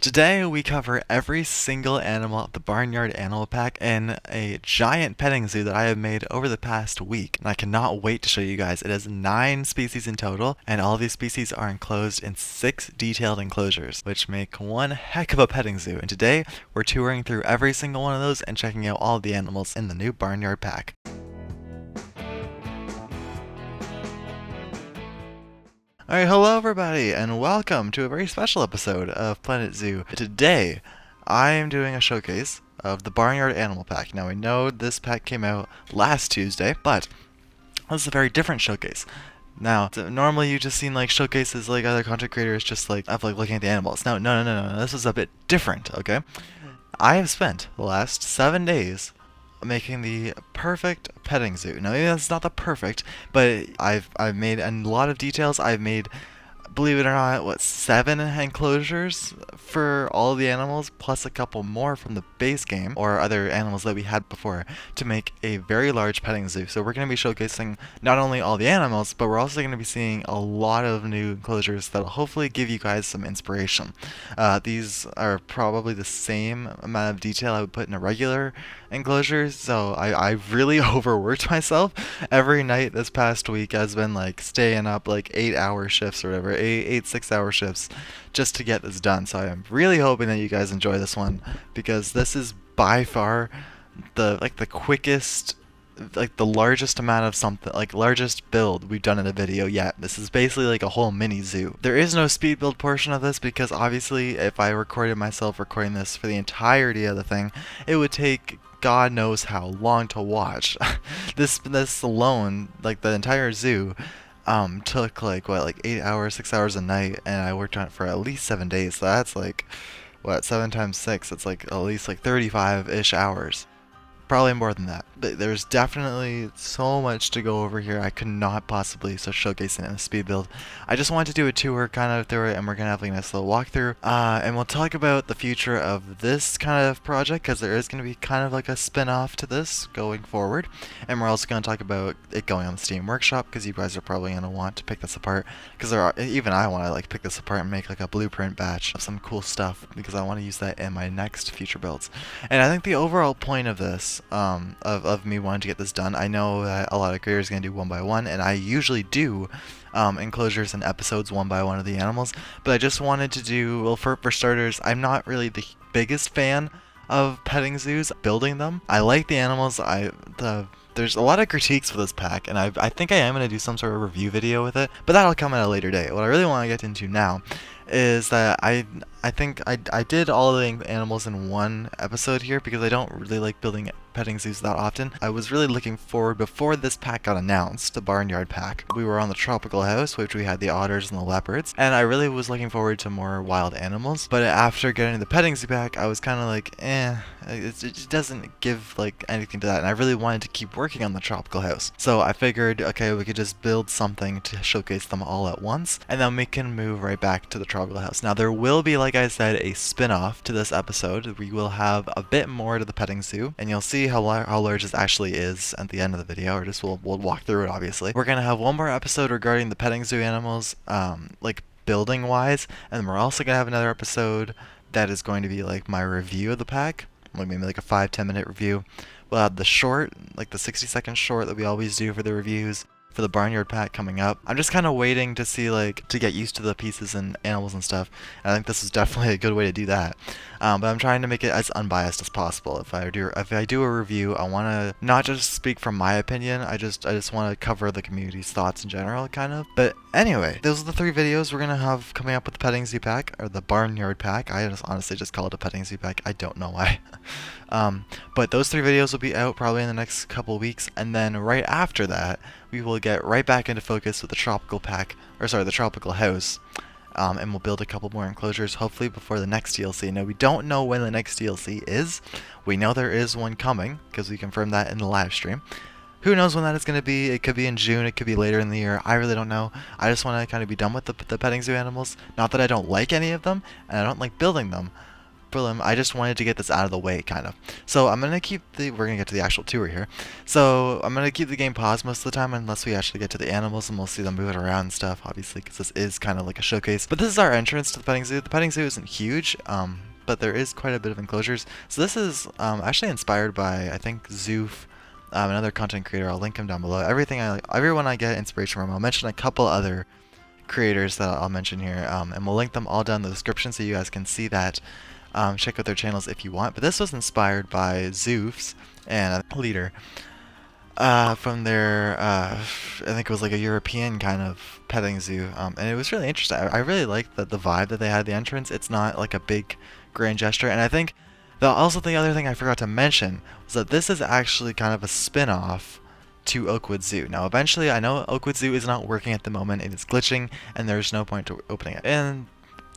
Today we cover every single animal of the Barnyard Animal Pack in a giant petting zoo that I have made over the past week. And I cannot wait to show you guys. It has 9 species in total, and all of these species are enclosed in 6 detailed enclosures, which make one heck of a petting zoo. And today we're touring through every single one of those and checking out all of the animals in the new Barnyard Pack. Alright, hello everybody, and welcome to a very special episode of Planet Zoo. Today, I am doing a showcase of the Barnyard Animal Pack. Now, I know this pack came out last Tuesday, but this is a very different showcase. Now, normally you just seen like showcases like other content creators just like of like looking at the animals. No, this is a bit different, okay? I have spent the last 7 days making the perfect petting zoo. Now maybe that's not the perfect, but I've made a lot of details. I've made, believe it or not, 7 enclosures for all the animals, plus a couple more from the base game or other animals that we had before to make a very large petting zoo. So we're going to be showcasing not only all the animals, but we're also going to be seeing a lot of new enclosures that'll hopefully give you guys some inspiration. These are probably the same amount of detail I would put in a regular enclosure, so I've really overworked myself. Every night this past week has been like staying up like 8-hour shifts or whatever, 6-hour shifts just to get this done. So I'm really hoping that you guys enjoy this one, because this is by far the quickest, like the largest amount of something, like largest build we've done in a video yet. This is basically like a whole mini zoo. There is no speed build portion of this because obviously if I recorded myself recording this for the entirety of the thing, it would take God knows how long to watch. This alone, like the entire zoo, took like 8 hours, 6 hours a night, and I worked on it for at least 7 days. So that's like, 7 times 6, it's like at least like 35-ish hours. Probably more than that. But there's definitely so much to go over here. I could not possibly showcase it in a speed build. I just wanted to do a tour kind of through it, and we're going to have like a nice little walkthrough. And we'll talk about the future of this kind of project, because there is going to be kind of like a spin-off to this going forward. And we're also going to talk about it going on the Steam Workshop, because you guys are probably going to want to pick this apart. Because even I want to like pick this apart and make like a blueprint batch of some cool stuff, because I want to use that in my next future builds. And I think the overall point of this, of me wanting to get this done, I know that a lot of creators are going to do one by one, and I usually do enclosures and episodes one by one of the animals, but I just wanted to do, well, for starters, I'm not really the biggest fan of petting zoos, building them. I like the animals. There's a lot of critiques for this pack, and I think I am going to do some sort of review video with it, but that'll come at a later date. What I really want to get into now is that I think I did all the animals in one episode here, because I don't really like building petting zoos that often. I was really looking forward, before this pack got announced, the Barnyard Pack, we were on the tropical house, which we had the otters and the leopards, and I really was looking forward to more wild animals. But after getting the petting zoo pack, I was kind of like, it doesn't give like anything to that, and I really wanted to keep working on the tropical house. So I figured, okay, we could just build something to showcase them all at once, and then we can move right back to the tropical house. Now there will be, like I said, a spin-off to this episode. We will have a bit more to the petting zoo, and you'll see how large this actually is at the end of the video, or just we'll walk through it. Obviously, we're gonna have one more episode regarding the petting zoo animals, like building wise, and we're also gonna have another episode that is going to be like my review of the pack, like maybe like a 5-10 minute review. We'll have the short, like the 60-second short that we always do for the reviews for the Barnyard Pack coming up. I'm just kind of waiting to see, like, to get used to the pieces and animals and stuff. And I think this is definitely a good way to do that. But I'm trying to make it as unbiased as possible. If I do a review, I want to not just speak from my opinion. I just want to cover the community's thoughts in general, kind of. But anyway, those are the 3 videos we're gonna have coming up with the petting zoo pack, or the Barnyard Pack. I just honestly just call it a petting zoo pack. I don't know why. But those 3 videos will be out probably in the next couple weeks, and then right after that, we will get right back into focus with the tropical pack, or sorry, the tropical house, and we'll build a couple more enclosures, hopefully before the next DLC. Now, we don't know when the next DLC is. We know there is one coming, because we confirmed that in the live stream. Who knows when that is going to be? It could be in June, it could be later in the year. I really don't know. I just want to kind of be done with the petting zoo animals. Not that I don't like any of them, and I don't like building them, prelim. I just wanted to get this out of the way, kind of. So I'm gonna keep we're gonna get to the actual tour here. So I'm gonna keep the game paused most of the time unless we actually get to the animals and we'll see them moving around and stuff, obviously, because this is kind of like a showcase. But this is our entrance to the petting zoo. The petting zoo isn't huge, but there is quite a bit of enclosures. So this is actually inspired by, I think, Zoof, another content creator. I'll link him down below. Everyone I get inspiration from, I'll mention a couple other creators that I'll mention here, and we'll link them all down in the description so you guys can see that. Check out their channels if you want. But this was inspired by Zoof's and a leader from their, I think it was like a European kind of petting zoo, and it was really interesting. I really liked the vibe that they had at the entrance. It's not like a big grand gesture, and I think also the other thing I forgot to mention was that this is actually kind of a spin-off to OakWood Zoo. Now eventually, I know OakWood Zoo is not working at the moment, it is glitching, and there's no point to opening it. In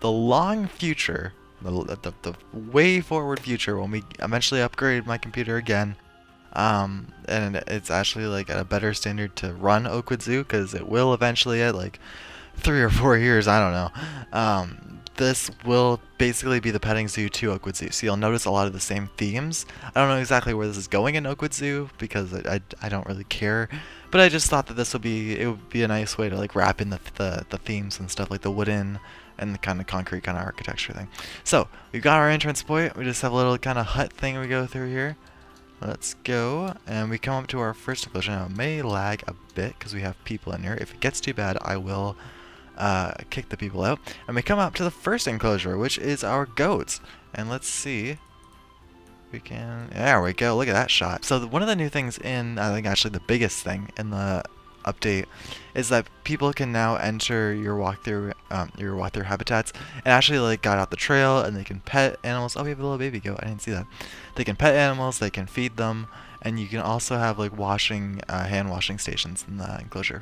the long future, the way forward future, when we eventually upgrade my computer again, and it's actually like at a better standard to run OakWood Zoo, because it will eventually at like 3 or 4 years, I don't know. This will basically be the petting zoo to OakWood Zoo, so you'll notice a lot of the same themes. I don't know exactly where this is going in OakWood Zoo because I don't really care, but I just thought that it would be a nice way to like wrap in the themes and stuff, like the wooden and the kind of concrete kind of architecture thing. So we've got our entrance point. We just have a little kind of hut thing we go through here. Let's go, and we come up to our first enclosure. Now it may lag a bit because we have people in here. If it gets too bad, I will kick the people out. And we come up to the first enclosure, which is our goats. And let's see. There we go. Look at that shot. So one of the new things I think actually the biggest thing in the update is that people can now enter your walkthrough habitats and actually like guide out the trail, and they can pet animals. Oh, we have a little baby goat. I didn't see that. They can pet animals. They can feed them, and you can also have like hand washing stations in the enclosure.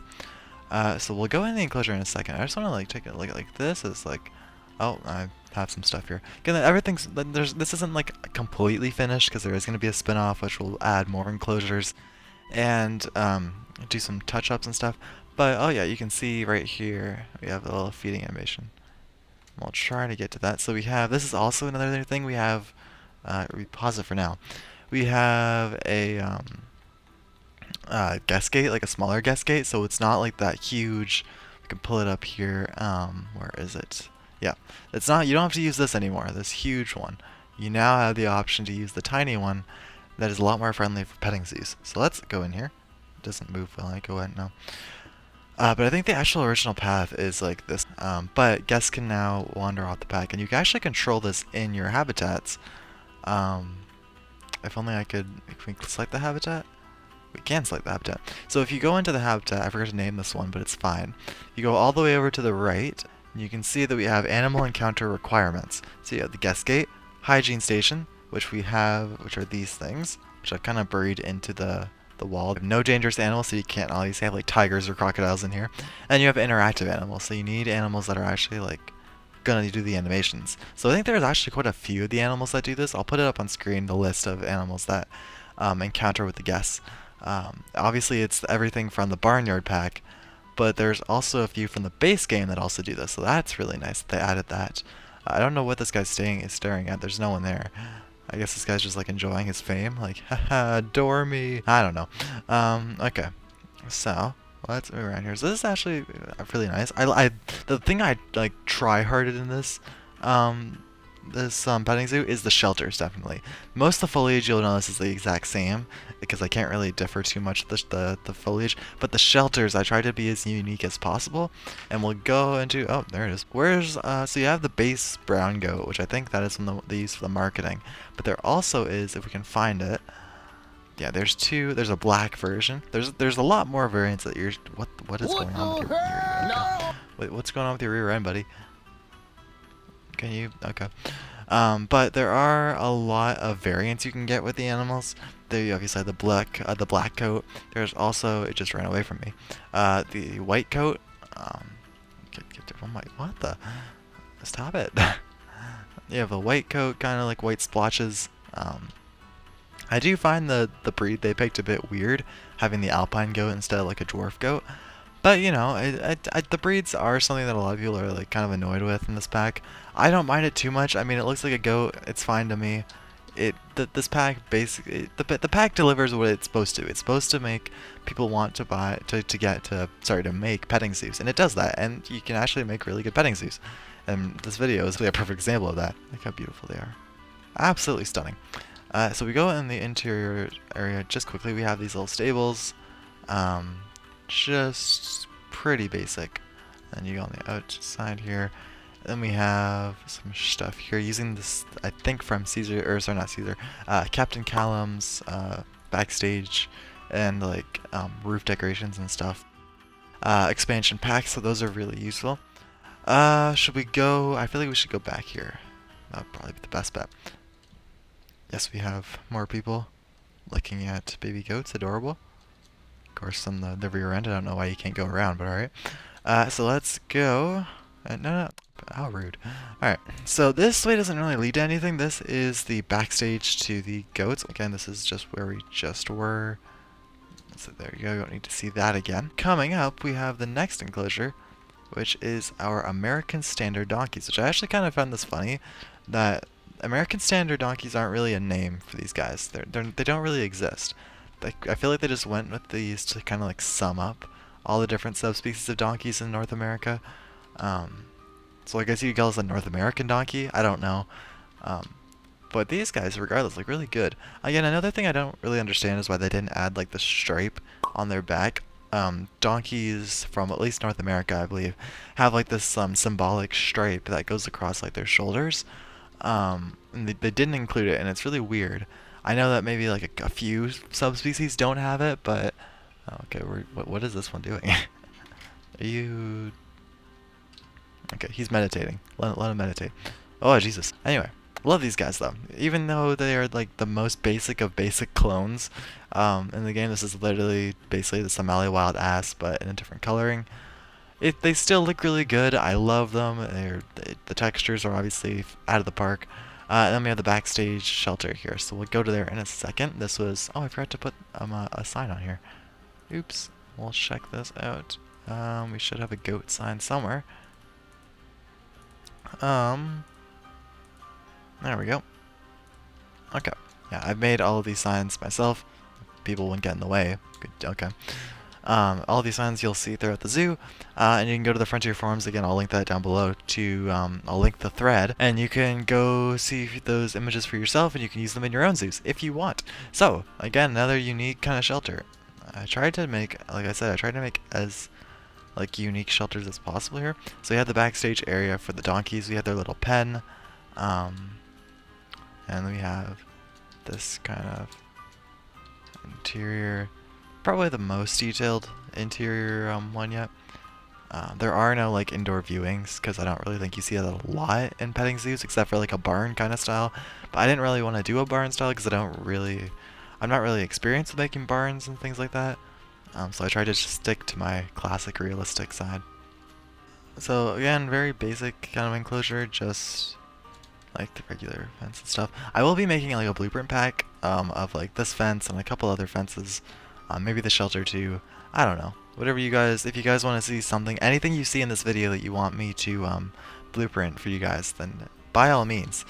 So we'll go in the enclosure in a second. I just want to like take a look at like this is like, oh, I have some stuff here. Again, this isn't like completely finished because there is going to be a spin-off which will add more enclosures and do some touch-ups and stuff. But oh yeah, you can see right here we have a little feeding animation. We'll try to get to that. So this is also another thing we have. We pause it for now. We have a guest gate, like a smaller guest gate, so it's not like that huge. We can pull it up here. Where is it? Yeah, it's not. You don't have to use this anymore. This huge one. You now have the option to use the tiny one. That is a lot more friendly for petting zoos. So let's go in here. It doesn't move when I go in now. But I think the actual original path is like this. But guests can now wander off the pack, and you can actually control this in your habitats. If only I could. If we select the habitat. We can select the habitat. So if you go into the habitat, I forgot to name this one, but it's fine. You go all the way over to the right, and you can see that we have animal encounter requirements. So you have the guest gate, hygiene station, which are these things, which I've kind of buried into the wall. No dangerous animals, so you can't always have like tigers or crocodiles in here. And you have interactive animals, so you need animals that are actually like gonna do the animations. So I think there's actually quite a few of the animals that do this. I'll put it up on screen, the list of animals that encounter with the guests. Obviously it's everything from the Barnyard Pack, but there's also a few from the base game that also do this, so that's really nice that they added that. I don't know what this guy's staring at. There's no one there. I guess this guy's just like enjoying his fame, like, haha, adore me. I don't know. Okay, so let's move around here. So this is actually really nice. The thing I like try-harded in this petting zoo is the shelters, definitely. Most of the foliage, you'll notice, is the exact same because I can't really differ too much the foliage, but the shelters I try to be as unique as possible, and we'll go into, oh, there it is. So you have the base brown goat, which I think that is from they use for the marketing, but there also is, if we can find it, yeah, there's a black version. There's a lot more variants that what is going on with your rear? Okay. Wait, what's going on with your rear end, buddy? Can you? Okay. But there are a lot of variants you can get with the animals. There you obviously have the black coat. There's also, it just ran away from me. The white coat. What the? Stop it. You have a white coat, kind of like white splotches. I do find the breed they picked a bit weird, having the alpine goat instead of like a dwarf goat. But you know, the breeds are something that a lot of people are like kind of annoyed with in this pack. I don't mind it too much. I mean, it looks like a goat. It's fine to me. This pack basically the pack delivers what it's supposed to. It's supposed to make people want to buy to make petting zoos, and it does that. And you can actually make really good petting zoos. And this video is really a perfect example of that. Look how beautiful they are. Absolutely stunning. So we go in the interior area just quickly. We have these little stables. Just pretty basic. Then you go on the outside here. Then we have some stuff here using this, I think from Captain Callum's backstage and like roof decorations and stuff. Expansion packs, so those are really useful. Should we go? I feel like we should go back here. That would probably be the best bet. Yes, we have more people looking at baby goats, adorable. Of course, on the rear end, I don't know why you can't go around, but alright. So let's go. No, how rude. Alright, so this way doesn't really lead to anything. This is the backstage to the goats. Again, this is just where we just were. So there you go, you don't need to see that again. Coming up, we have the next enclosure, which is our American Standard donkeys, which I actually kind of found this funny, that American Standard donkeys aren't really a name for these guys. They don't really exist. I feel like they just went with these to kind of like sum up all the different subspecies of donkeys in North America. So I guess you could call this a North American donkey. I don't know. But these guys, regardless, look really good. Again, another thing I don't really understand is why they didn't add like the stripe on their back. Donkeys from at least North America, I believe, have like this symbolic stripe that goes across like their shoulders. And they didn't include it, and it's really weird. I know that maybe like a few subspecies don't have it, but okay, what is this one doing? Are you? Okay, he's meditating. Let him meditate. Oh Jesus. Anyway, love these guys though. Even though they are like the most basic of basic clones, in the game, this is literally basically the Somali wild ass, but in a different coloring. They still look really good. I love them. The textures are obviously out of the park. And then we have the backstage shelter here, so we'll go to there in a second. This was, oh, I forgot to put a sign on here. Oops. We'll check this out. We should have a goat sign somewhere. There we go. Okay. Yeah, I've made all of these signs myself. People wouldn't get in the way. Good. Okay. All these signs you'll see throughout the zoo, and you can go to the Frontier Forums. Again, I'll link that down below. I'll link the thread, and you can go see those images for yourself, and you can use them in your own zoos if you want. So, again, another unique kind of shelter. I tried to make, like I said, as like unique shelters as possible here. So we have the backstage area for the donkeys. We have their little pen, and we have this kind of interior. Probably the most detailed interior one yet. There are no like indoor viewings because I don't really think you see that a lot in petting zoos, except for like a barn kind of style. But I didn't really want to do a barn style because I'm not really experienced with making barns and things like that. So I tried to just stick to my classic realistic side. So again, very basic kind of enclosure, just like the regular fence and stuff. I will be making like a blueprint pack of like this fence and a couple other fences. Maybe the shelter too. I don't know. Whatever you guys, if you guys want to see something, anything you see in this video that you want me to blueprint for you guys, then by all means,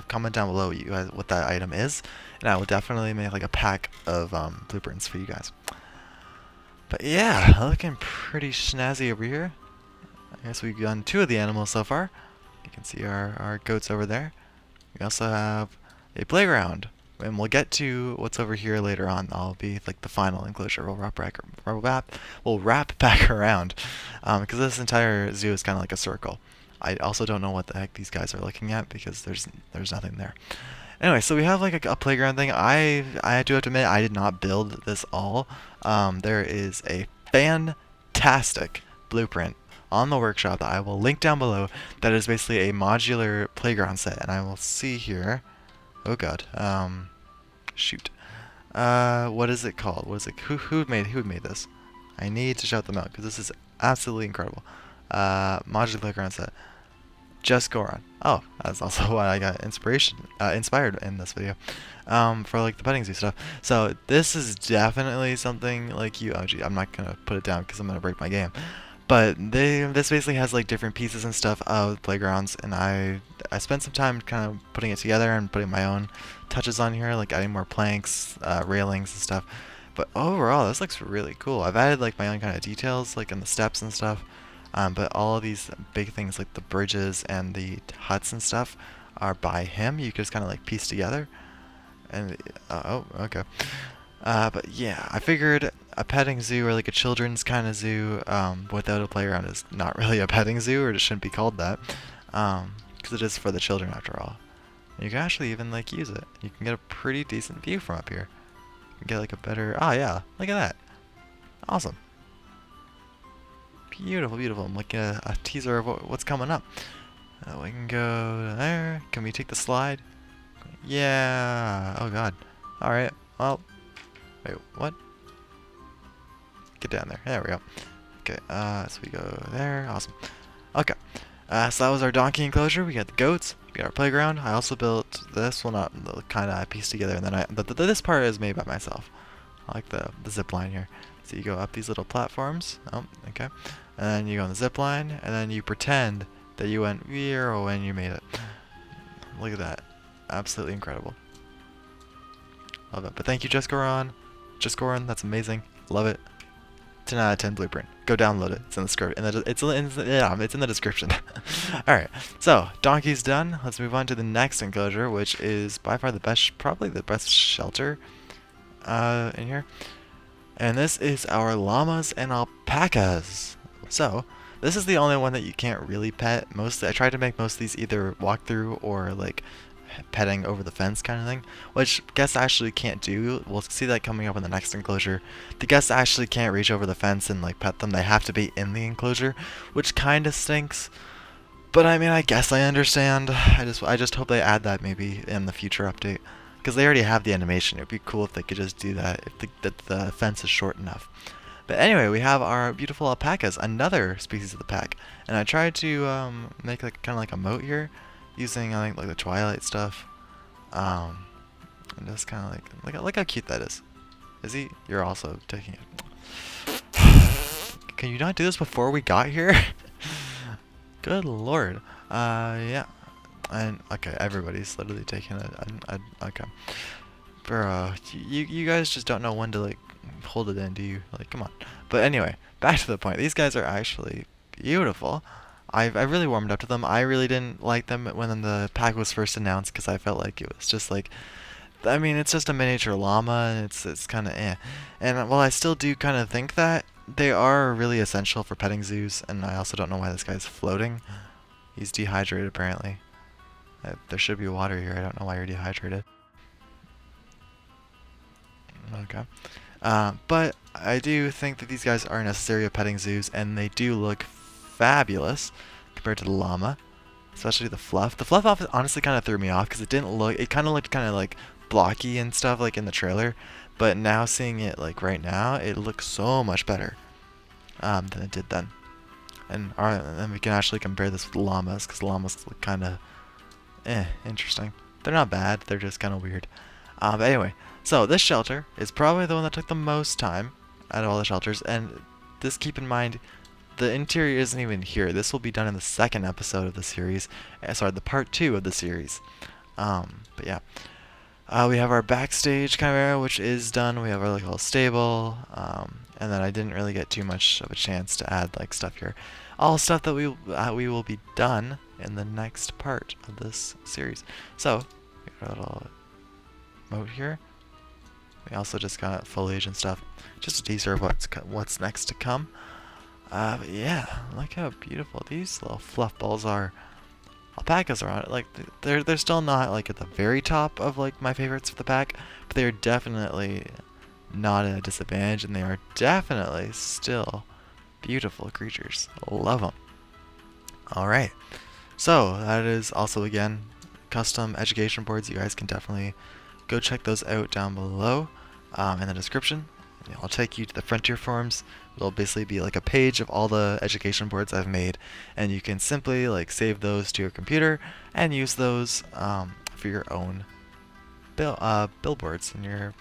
comment down below what that item is, and I will definitely make like a pack of blueprints for you guys. But yeah, looking pretty snazzy over here. I guess we've done 2 of the animals so far. You can see our goats over there. We also have a playground. And we'll get to what's over here later on. That'll be like the final enclosure. We'll wrap back around, because this entire zoo is kind of like a circle. I also don't know what the heck these guys are looking at because there's nothing there. Anyway, so we have like a playground thing. I do have to admit I did not build this all. There is a fantastic blueprint on the workshop that I will link down below. That is basically a modular playground set, and I will see here. Oh god. Shoot. What is it called? What is it? Who made this? I need to shout them out because this is absolutely incredible. Modular playground set. just Goron. Oh, that's also why I got inspired in this video, for like the petting zoo stuff. So this is definitely something like you. Oh, gee, I'm not gonna put it down because I'm gonna break my game. But this basically has like different pieces and stuff of playgrounds, and I spent some time kind of putting it together and putting my own touches on here, like adding more planks, railings and stuff. But overall, this looks really cool. I've added like my own kind of details, like in the steps and stuff. But all of these big things like the bridges and the huts and stuff are by him. You can just kind of like piece together. And oh, okay. But yeah, I figured a petting zoo or like a children's kind of zoo without a playground is not really a petting zoo, or it shouldn't be called that, because it is for the children after all. And you can actually even like use it. You can get a pretty decent view from up here. You can get like a better. Oh yeah, look at that. Awesome. Beautiful, beautiful. I'm looking at a teaser of what's coming up. We can go there. Can we take the slide? Yeah. Oh god. All right. Well. Wait. What? Get down there. There we go. Okay. So we go there. Awesome. Okay. So that was our donkey enclosure. We got the goats. We got our playground. I also built this. Well, not kind of pieced together, and then this part is made by myself. I like the zip line here. So you go up these little platforms. Oh, okay. And then you go on the zip line, and then you pretend that you went here when you made it. Look at that. Absolutely incredible. Love it. But thank you, Just Goron. Just Goron, that's amazing. Love it. 10 out of 10 blueprint. Go download it. It's in the script. It's in the description. Alright, so donkey's done. Let's move on to the next enclosure, which is by far the best, probably the best shelter in here. And this is our llamas and alpacas. So, this is the only one that you can't really pet. I tried to make most of these either walk through or like petting over the fence kind of thing, which guests actually can't do. We'll see that coming up in the next enclosure. The guests actually can't reach over the fence and like pet them. They have to be in the enclosure, which kind of stinks. But I mean, I guess I understand. I just hope they add that maybe in the future update, because they already have the animation. It'd be cool if they could just do that if the fence is short enough. But anyway, we have our beautiful alpacas, another species of the pack, and I tried to make like kind of like a moat here, using I think like the Twilight stuff, and just kind of like look how cute that is. Is he? You're also taking it. Can you not do this before we got here? Good lord. Yeah. And okay, everybody's literally taking it. Okay. Bro, you guys just don't know when to like hold it in, do you? Like, come on. But anyway, back to the point. These guys are actually beautiful. I really warmed up to them. I really didn't like them when the pack was first announced, because I felt like it was just like, I mean, it's just a miniature llama, and it's kind of eh. And while I still do kind of think that they are really essential for petting zoos, and I also don't know why this guy's floating. He's dehydrated apparently. There should be water here. I don't know why you're dehydrated. Okay. But I do think that these guys are necessary at petting zoos, and they do look fabulous compared to the llama, especially the fluff. The fluff honestly kind of threw me off because it didn't look. It kind of looked kind of like blocky and stuff like in the trailer, but now seeing it like right now, it looks so much better than it did then. And then we can actually compare this with llamas, because llamas look kind of interesting. They're not bad. They're just kind of weird. But anyway, so this shelter is probably the one that took the most time out of all the shelters, and just keep in mind, the interior isn't even here. This will be done in the second episode of the series. Sorry, the part 2 of the series. But yeah. We have our backstage kind of area, which is done. We have our like little stable. And then I didn't really get too much of a chance to add like stuff here. All stuff that we will be done in the next part of this series. So, we got a little moat here. We also just got foliage and stuff. Just a teaser of what's next to come. But yeah, look how beautiful these little fluff balls are. Alpacas are on it. Like they're still not like at the very top of like my favorites for the pack, but they are definitely not at a disadvantage, and they are definitely still beautiful creatures. Love them. All right, so that is also again custom education boards. You guys can definitely go check those out down below in the description. I'll take you to the Frontier forums. It'll basically be like a page of all the education boards I've made, and you can simply like save those to your computer and use those for your own billboards in your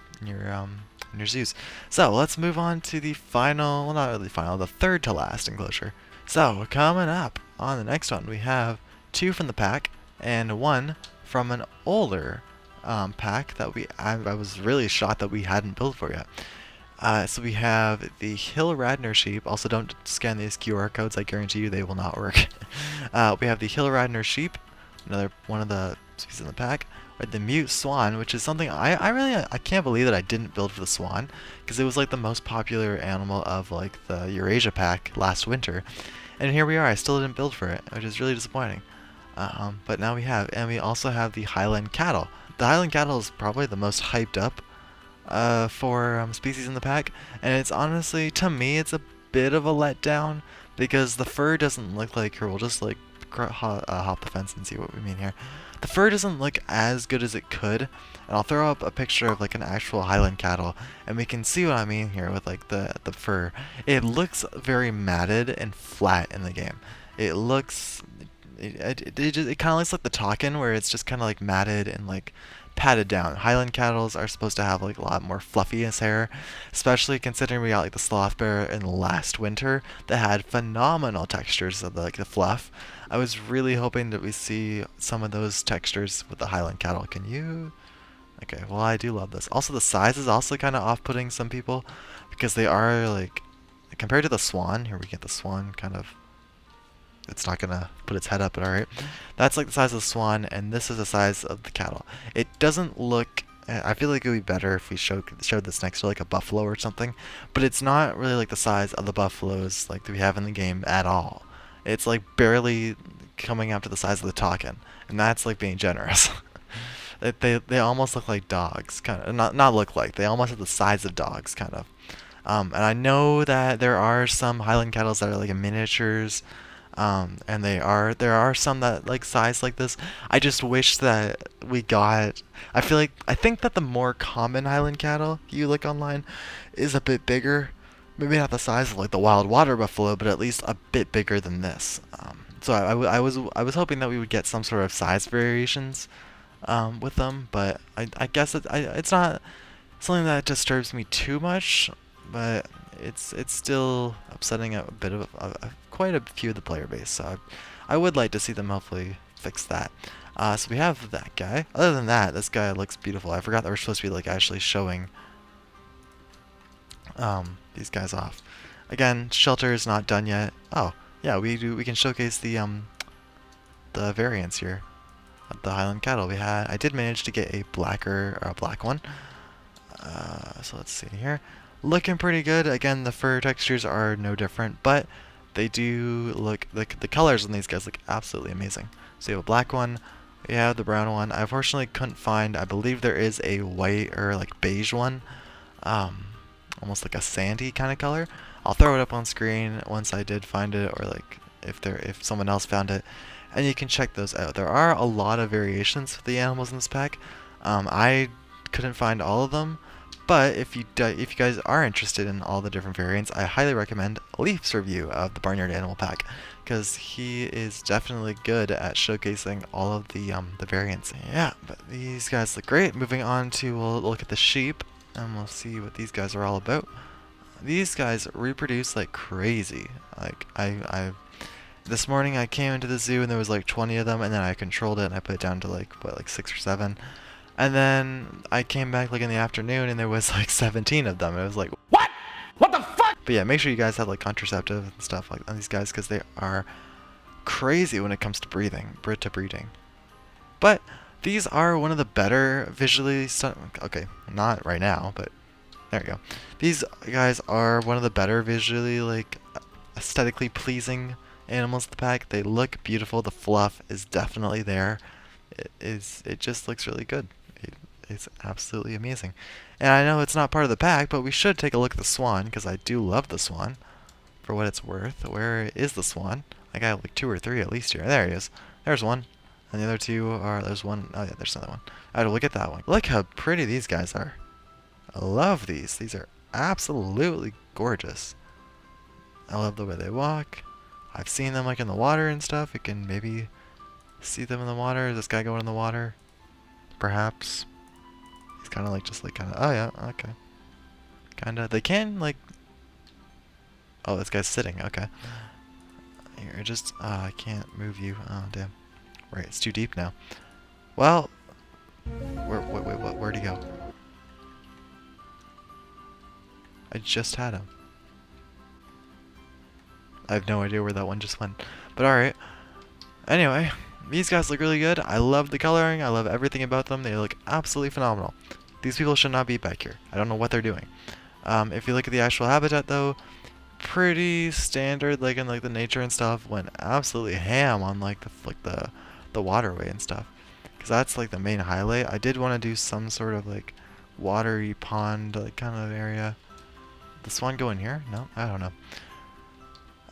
zoos. So let's move on to the final, well, not really final, the third to last enclosure. So coming up on the next one, we have 2 from the pack and 1 from an older pack that I was really shocked that we hadn't built for yet. So we have the Hill Radnor sheep. Also, don't scan these QR codes. I guarantee you they will not work. We have the Hill Radnor sheep, another one of the species in the pack. With the Mute Swan, which is something I can't believe that I didn't build for the swan, because it was like the most popular animal of like the Eurasia pack last winter, and here we are. I still didn't build for it, which is really disappointing. But now we have, and we also have the highland cattle. The highland cattle is probably the most hyped up for species in the pack, and it's honestly, to me, it's a bit of a letdown because the fur doesn't look like her. We'll just like hop the fence and see what we mean here. The fur doesn't look as good as it could, and I'll throw up a picture of like an actual highland cattle, and we can see what I mean here with like the fur. It looks very matted and flat in the game. It looks, it kind of looks like the takin, where it's just kind of like matted and like padded down. Highland cattle are supposed to have like a lot more fluffiness hair, especially considering we got like the sloth bear in last winter that had phenomenal textures of like the fluff. I was really hoping that we see some of those textures with the highland cattle. Can you? Okay, well, I do love this. Also, the size is also kind of off-putting some people because they are like, compared to the swan. Here we get the swan kind of. It's not gonna put its head up, but alright. That's like the size of the swan, and this is the size of the cattle. It doesn't look. I feel like it would be better if we showed this next to like a buffalo or something, but it's not really like the size of the buffaloes like that we have in the game at all. It's like barely coming up to the size of the takin, and that's like being generous. They almost look like dogs, kind of. Not look like. They almost have the size of dogs, kind of. And I know that there are some highland cattle that are like in miniatures. And there are some that like size like this. I just wish that we got. I think that the more common highland cattle you look online is a bit bigger. Maybe not the size of like the wild water buffalo, but at least a bit bigger than this. So I was hoping that we would get some sort of size variations with them, but I guess it's not something that disturbs me too much, but it's still upsetting a bit of quite a few of the player base. So I would like to see them hopefully fix that. So we have that guy. Other than that, this guy looks beautiful. I forgot that we're supposed to be like actually showing these guys off. Again, shelter is not done yet. Oh yeah, we can showcase the variants here of the highland cattle. I did manage to get a black one. So let's see here. Looking pretty good. Again, the fur textures are no different, but they do look like the colors on these guys look absolutely amazing. So you have a black one, we have the brown one. I unfortunately couldn't find. I believe there is a white or like beige one, almost like a sandy kind of color. I'll throw it up on screen once I did find it, or like if someone else found it, and you can check those out. There are a lot of variations for the animals in this pack. I couldn't find all of them. But if you guys are interested in all the different variants, I highly recommend Leaf's review of the Barnyard Animal Pack, because he is definitely good at showcasing all of the variants. Yeah, but these guys look great. Moving on to, we'll look at the sheep, and we'll see what these guys are all about. These guys reproduce like crazy. Like this morning I came into the zoo and there was like 20 of them, and then I controlled it and I put it down to like 6 or 7. And then I came back like in the afternoon and there was like 17 of them. It was like, what? What the fuck? But yeah, make sure you guys have like contraceptive and stuff like on these guys, because they are crazy when it comes to breeding. But these are one of the better visually okay, not right now, but there you go. These guys are one of the better visually like aesthetically pleasing animals in the pack. They look beautiful. The fluff is definitely there. It just looks really good. It's absolutely amazing. And I know it's not part of the pack, but we should take a look at the swan, because I do love the swan for what it's worth. Where is the swan? I got like 2 or 3 at least here. There he is. There's one. And the other 2 are, there's one. Oh yeah, there's another one. Alright, look at that one. Look how pretty these guys are. I love these. These are absolutely gorgeous. I love the way they walk. I've seen them like in the water and stuff. You can maybe see them in the water. Is this guy going in the water? Perhaps. He's kind of like just like kind of. Oh yeah, okay. Kind of. They can like. Oh, this guy's sitting. Okay. Here, just. I can't move you. Oh damn. Right, it's too deep now. Well. Where'd he go? I just had him. I have no idea where that one just went. But alright. Anyway, these guys look really good. I love the coloring. I love everything about them. They look absolutely phenomenal. These people should not be back here. I don't know what they're doing. If you look at the actual habitat though, pretty standard, like in like the nature and stuff. Went absolutely ham on like the waterway and stuff. Because that's like the main highlight. I did want to do some sort of like watery pond like kind of area. The swan go in here? No, I don't know.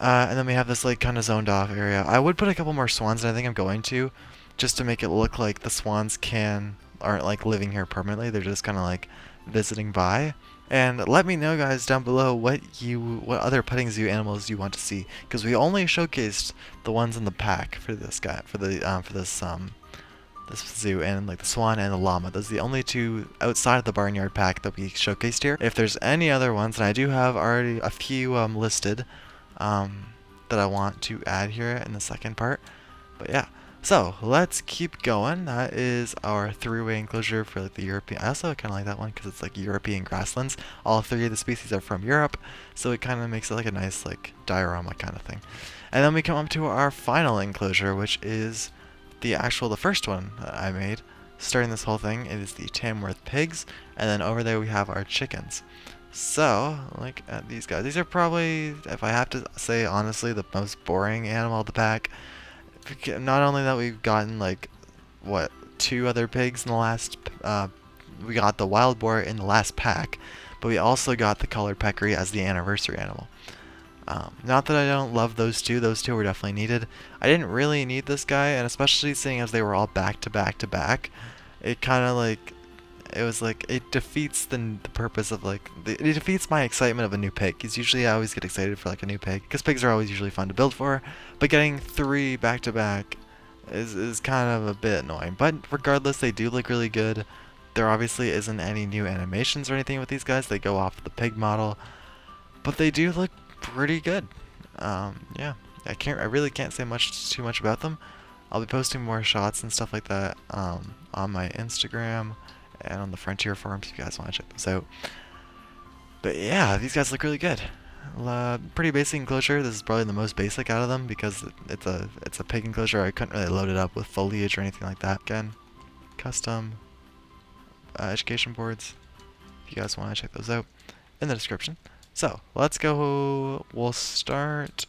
And then we have this like kind of zoned off area. I would put a couple more swans, and I think I'm going to, just to make it look like the swans aren't like living here permanently. They're just kind of like visiting by. And let me know, guys, down below what other petting zoo animals you want to see, because we only showcased the ones in the pack for this guy this zoo, and like the swan and the llama. Those are the only two outside of the barnyard pack that we showcased here. If there's any other ones, and I do have already a few listed that I want to add here in the second part. But yeah, so let's keep going. That is our three-way enclosure for like the European. I also kind of like that one because it's like European grasslands. All three of the species are from Europe, so it kind of makes it like a nice like diorama kind of thing. And then we come up to our final enclosure, which is the first one that I made. Starting this whole thing, it is the Tamworth pigs, and then over there we have our chickens. So, look at these guys. These are probably, if I have to say honestly, the most boring animal of the pack. Not only that we've gotten like, what, 2 other pigs in the last, we got the wild boar in the last pack, but we also got the collared peccary as the anniversary animal. Not that I don't love those two were definitely needed. I didn't really need this guy, and especially seeing as they were all back to back to back, it kind of like, it was like, it defeats the purpose of like, it defeats my excitement of a new pig. Because usually I always get excited for like a new pig, because pigs are always usually fun to build for, but getting 3 back to back is kind of a bit annoying. But regardless, they do look really good. There obviously isn't any new animations or anything with these guys. They go off the pig model, but they do look pretty good. Yeah, I really can't say too much about them. I'll be posting more shots and stuff like that on my Instagram and on the Frontier forums if you guys want to check those out. But yeah, these guys look really good. Pretty basic enclosure. This is probably the most basic out of them because it's a pig enclosure. I couldn't really load it up with foliage or anything like that. Again, custom education boards. If you guys want to check those out, in the description. So let's go. We'll start.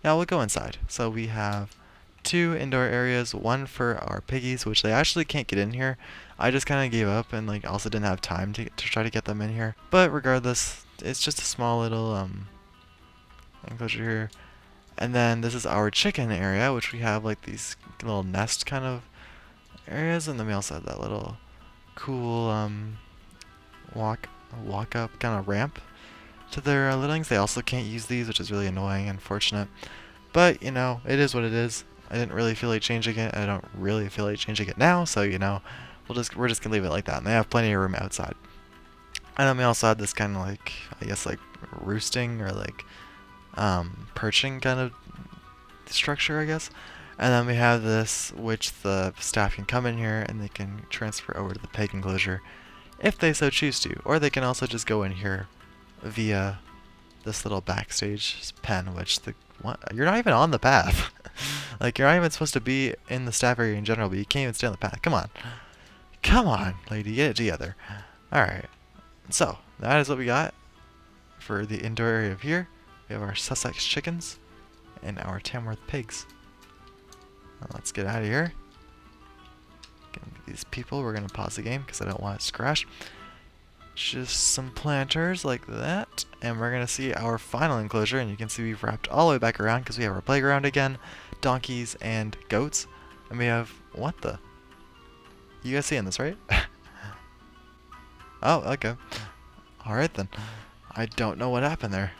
Yeah, we'll go inside. So we have 2 indoor areas, one for our piggies, which they actually can't get in here. I just kind of gave up and like also didn't have time to try to get them in here. But regardless, it's just a small little enclosure here. And then this is our chicken area, which we have like these little nest kind of areas, and then we also have that little cool walk up kind of ramp to their littlings. They also can't use these, which is really annoying and unfortunate. But you know, it is what it is. I didn't really feel like changing it. I don't really feel like changing it now, so you know, we're just gonna leave it like that. And they have plenty of room outside. And then we also had this kind of like, I guess like roosting or like perching kind of structure, I guess. And then we have this, which the staff can come in here and they can transfer over to the pig enclosure if they so choose to, or they can also just go in here via this little backstage pen, which you're not even on the path. Like, you're not even supposed to be in the staff area in general, but you can't even stay on the path. Come on, lady, get it together. Alright, so that is what we got for the indoor area of here. We have our Sussex chickens and our Tamworth pigs. Now let's get out of here. Get these people. We're going to pause the game because I don't want it to crash. Just some planters like that, and we're gonna see our final enclosure, and you can see we've wrapped all the way back around because we have our playground again, donkeys and goats, and we have, what the, you guys seeing this, right? Oh, okay, alright then. I don't know what happened there.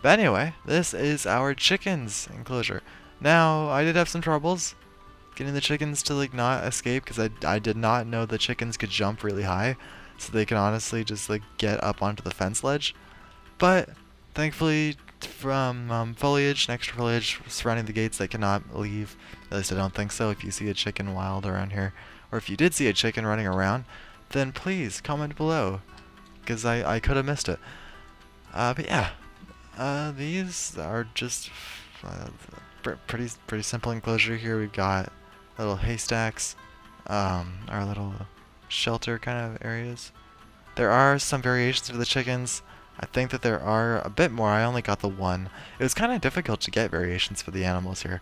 But anyway, this is our chickens enclosure. Now, I did have some troubles getting the chickens to like not escape because I did not know the chickens could jump really high, so they can honestly just like get up onto the fence ledge. But thankfully, from foliage and extra foliage surrounding the gates, they cannot leave. At least I don't think so. If you see a chicken wild around here, or if you did see a chicken running around, then please comment below, because I could have missed it. But yeah, these are just pretty simple enclosure here. We've got little haystacks, our little shelter kind of areas. There are some variations for the chickens. I think that there are a bit more. I only got the one. It was kind of difficult to get variations for the animals here.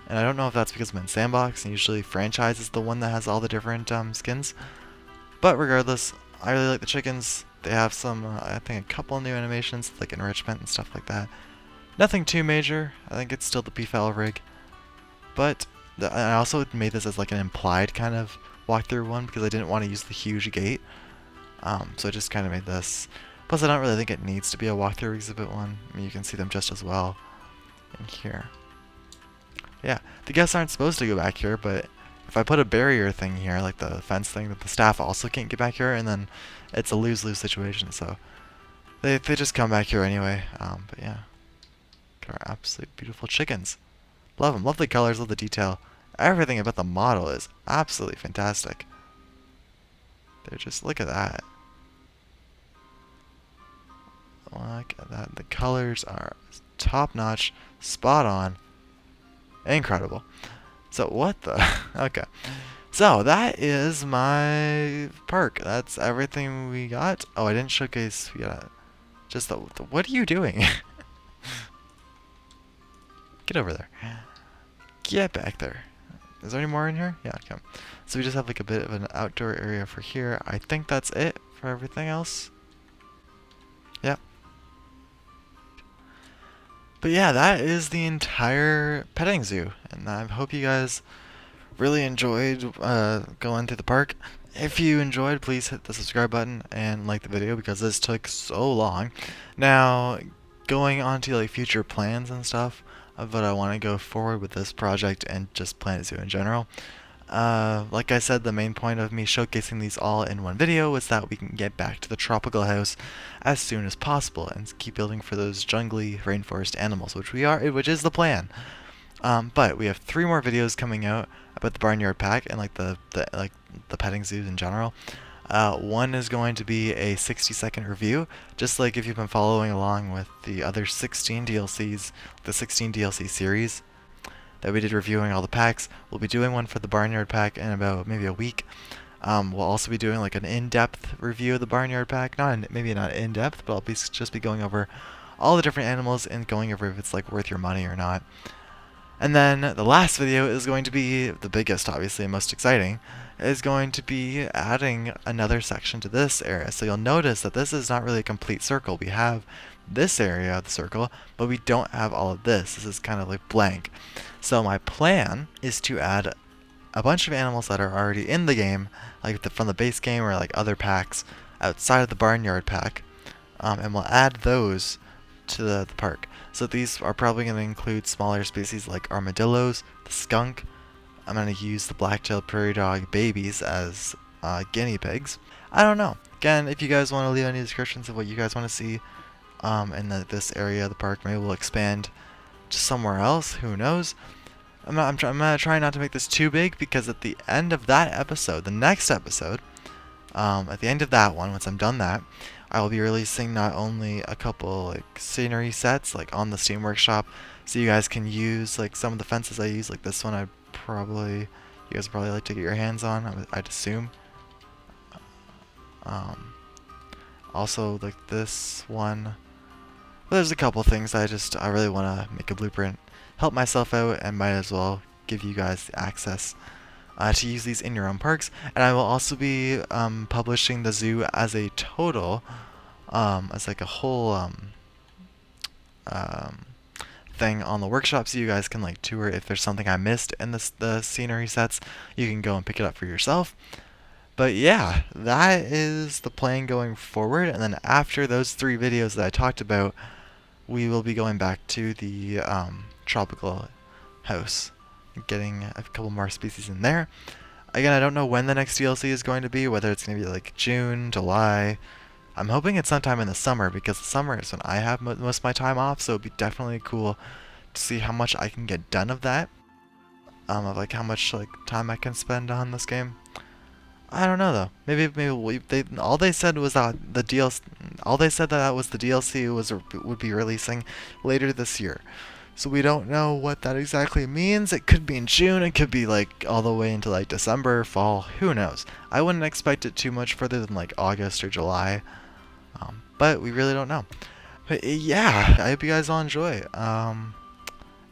And I don't know if that's because I'm in Sandbox, and usually franchise is the one that has all the different skins. But regardless, I really like the chickens. They have some, I think a couple new animations, like enrichment and stuff like that. Nothing too major. I think it's still the beef-owl rig. But I also made this as like an implied kind of walkthrough one because I didn't want to use the huge gate. So I just kind of made this. Plus, I don't really think it needs to be a walkthrough exhibit one. I mean, you can see them just as well in here. Yeah, the guests aren't supposed to go back here, but if I put a barrier thing here, like the fence thing, that the staff also can't get back here, and then it's a lose-lose situation, so they just come back here anyway. But yeah, got our absolute beautiful chickens. Love them. Love the colors, love the detail. Everything about the model is absolutely fantastic. They're just, look at that. Look at that. The colors are top-notch, spot-on, incredible. So what the? Okay. So that is my park. That's everything we got. Oh, I didn't showcase. We got just the what are you doing? Get over there. Get back there. Is there any more in here? Yeah, okay. So we just have like a bit of an outdoor area for here. I think that's it for everything else. Yep. But yeah, that is the entire petting zoo, and I hope you guys really enjoyed going through the park. If you enjoyed, please hit the subscribe button and like the video because this took so long. Now, going on to like future plans and stuff of what I want to go forward with this project and just Planet Zoo in general. Like I said, the main point of me showcasing these all in one video was that we can get back to the tropical house as soon as possible and keep building for those jungly rainforest animals, which is the plan. But we have 3 more videos coming out about the Barnyard Pack and like the petting zoos in general. One is going to be a 60-second review, just like if you've been following along with the other 16 DLCs, the 16 DLC series that we did reviewing all the packs. We'll be doing one for the Barnyard Pack in about maybe a week. We'll also be doing like an in-depth review of the Barnyard Pack. Maybe not in-depth, but I'll just be going over all the different animals and going over if it's like worth your money or not. And then the last video is going to be the biggest, obviously, and most exciting, is going to be adding another section to this area. So you'll notice that this is not really a complete circle. We have this area of the circle, but we don't have all of this. This is kind of like blank. So my plan is to add a bunch of animals that are already in the game, like from the base game or like other packs outside of the Barnyard Pack, and we'll add those to the park. So these are probably going to include smaller species like armadillos, the skunk. I'm going to use the black-tailed prairie dog babies as guinea pigs. I don't know. Again, if you guys want to leave any descriptions of what you guys want to see in this area of the park, maybe we'll expand to somewhere else. Who knows? I'm going to try not to make this too big because at the end of that episode, the next episode, at the end of that one, once I'm done that, I will be releasing not only a couple like scenery sets like on the Steam Workshop, so you guys can use like some of the fences I use, like this one. You guys would probably like to get your hands on, I'd assume. Also like this one. But there's a couple things I really want to make a blueprint, help myself out, and might as well give you guys access to use these in your own parks. And I will also be publishing the zoo as a total, as like a whole thing on the workshop, so you guys can like tour. If there's something I missed in the scenery sets, you can go and pick it up for yourself. But yeah, that is the plan going forward. And then after those 3 videos that I talked about, we will be going back to the tropical house, getting a couple more species in there. Again, I don't know when the next DLC is going to be, whether it's going to be like June, July. I'm hoping it's sometime in the summer, because the summer is when I have most of my time off, so it'd be definitely cool to see how much I can get done of that. Of like how much like time I can spend on this game. I don't know though. All they said was that the DLC. All they said that was the DLC would be releasing later this year. So we don't know what that exactly means. It could be in June. It could be like all the way into like December, fall. Who knows? I wouldn't expect it too much further than like August or July. But we really don't know. But yeah, I hope you guys all enjoy. And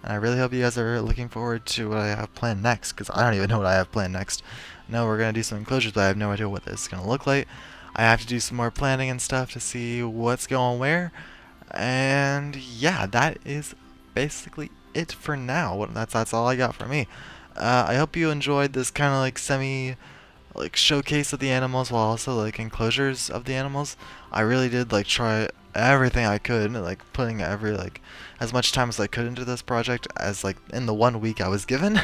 I really hope you guys are looking forward to what I have planned next, because I don't even know what I have planned next. No, we're going to do some enclosures, but I have no idea what this is going to look like. I have to do some more planning and stuff to see what's going where. And yeah, that is basically it for now. That's all I got for me. I hope you enjoyed this kind of like semi like showcase of the animals, while also like enclosures of the animals. I really did like try everything I could, like putting as much time as I could into this project as like in the 1 week I was given.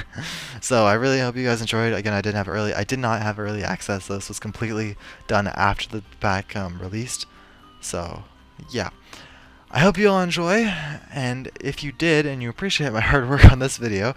So I really hope you guys enjoyed. Again, I did not have early access. This was completely done after the pack released. So yeah, I hope you all enjoy, and if you did and you appreciate my hard work on this video,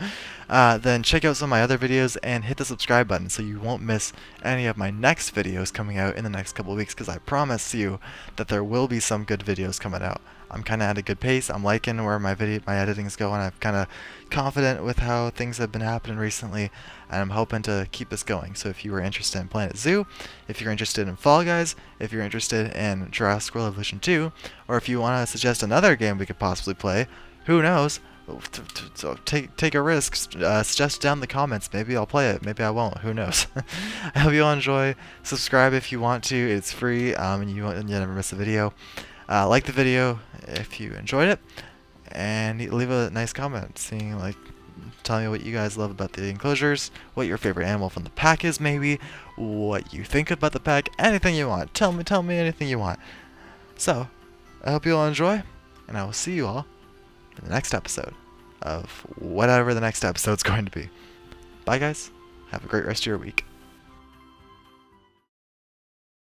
then check out some of my other videos and hit the subscribe button so you won't miss any of my next videos coming out in the next couple of weeks, because I promise you that there will be some good videos coming out. I'm kind of at a good pace. I'm liking where my editing is going. I'm kind of confident with how things have been happening recently, and I'm hoping to keep this going. So if you are interested in Planet Zoo, if you're interested in Fall Guys, if you're interested in Jurassic World Evolution 2, or if you want to suggest another game we could possibly play, who knows? So take a risk. Suggest down in the comments. Maybe I'll play it. Maybe I won't. Who knows? I hope you all enjoy. Subscribe if you want to. It's free, and you never miss a video. Like the video if you enjoyed it, and leave a nice comment telling me what you guys love about the enclosures, what your favorite animal from the pack is, maybe what you think about the pack, anything you want. Tell me anything you want. So I hope you all enjoy, and I will see you all in the next episode of whatever the next episode's going to be. Bye guys, have a great rest of your week.